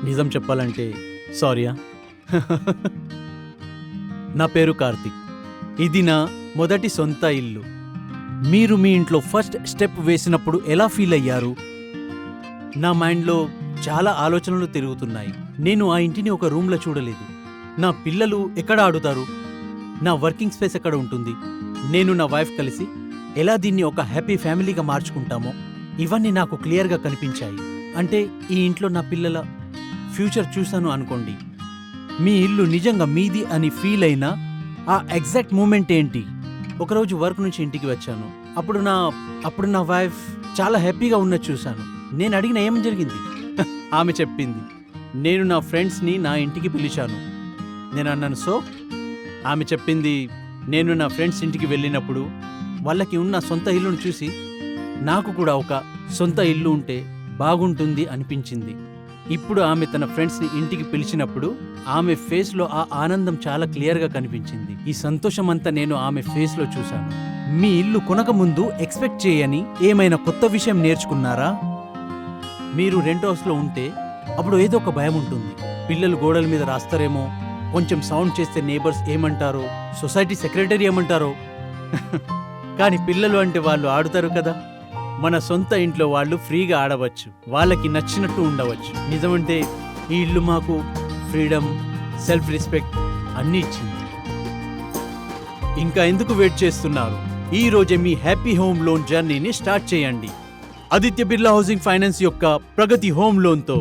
నిజం చెప్పాలంటే సారీయా. నా పేరు కార్తిక్. ఇది నా మొదటి సొంత ఇల్లు. మీరు మీ ఇంట్లో ఫస్ట్ స్టెప్ వేసినప్పుడు ఎలా ఫీల్ అయ్యారు? నా మైండ్లో చాలా ఆలోచనలు తిరుగుతున్నాయి. నేను ఆ ఇంటిని ఒక రూమ్లో చూడలేదు. నా పిల్లలు ఎక్కడ ఆడుతారు, నా వర్కింగ్ స్పేస్ ఎక్కడ ఉంటుంది, నేను నా వైఫ్ కలిసి ఎలా దీన్ని ఒక హ్యాపీ ఫ్యామిలీగా మార్చుకుంటామో ఇవన్నీ నాకు క్లియర్గా కనిపించాయి. అంటే ఈ ఇంట్లో నా పిల్లల ఫ్యూచర్ చూశాను అనుకోండి. మీ ఇల్లు నిజంగా మీది అని ఫీల్ అయినా ఆ ఎగ్జాక్ట్ మూమెంట్ ఏంటి? ఒకరోజు వర్క్ నుంచి ఇంటికి వచ్చాను. అప్పుడు నా వైఫ్ చాలా హ్యాపీగా ఉన్నది చూశాను. నేను అడిగిన ఏం జరిగింది? ఆమె చెప్పింది, నేను నా ఫ్రెండ్స్ని నా ఇంటికి పిలిచాను. నేను అన్నాను సో? ఆమె చెప్పింది, నేను నా ఫ్రెండ్స్ ఇంటికి వెళ్ళినప్పుడు వాళ్ళకి ఉన్న సొంత ఇల్లును చూసి నాకు కూడా ఒక సొంత ఇల్లు ఉంటే బాగుంటుంది అనిపించింది. ఇప్పుడు ఆమె తన ఫ్రెండ్స్ని ఇంటికి పిలిచినప్పుడు ఆమె ఫేస్లో ఆ ఆనందం చాలా క్లియర్గా కనిపించింది. ఈ సంతోషం అంతా నేను ఆమె ఫేస్లో చూశాను. మీ ఇల్లు కొనకముందు ఎక్స్పెక్ట్ చేయని ఏమైనా కొత్త విషయం నేర్చుకున్నారా? మీరు రెంట్ హౌస్లో ఉంటే అప్పుడు ఏదో ఒక భయం ఉంటుంది. పిల్లలు గోడల మీద రాస్తారేమో, కొంచెం సౌండ్ చేస్తే నేబర్స్ ఏమంటారో, సొసైటీ సెక్రటరీ ఏమంటారో. కానీ పిల్లలు అంటే వాళ్ళు ఆడుతారు కదా. మన సొంత ఇంట్లో వాళ్ళు ఫ్రీగా ఆడవచ్చు, వాళ్ళకి నచ్చినట్టు ఉండవచ్చు. నిజమంటే ఈ ఇల్లు మాకు ఫ్రీడమ్, సెల్ఫ్ రెస్పెక్ట్ అన్నీ ఇచ్చింది. ఇంకా ఎందుకు వెయిట్ చేస్తున్నారు? ఈ రోజే మీ హ్యాపీ హోమ్ లోన్ జర్నీని స్టార్ట్ చేయండి ఆదిత్య బిర్లా హౌసింగ్ ఫైనాన్స్ యొక్క ప్రగతి హోమ్ లోన్తో.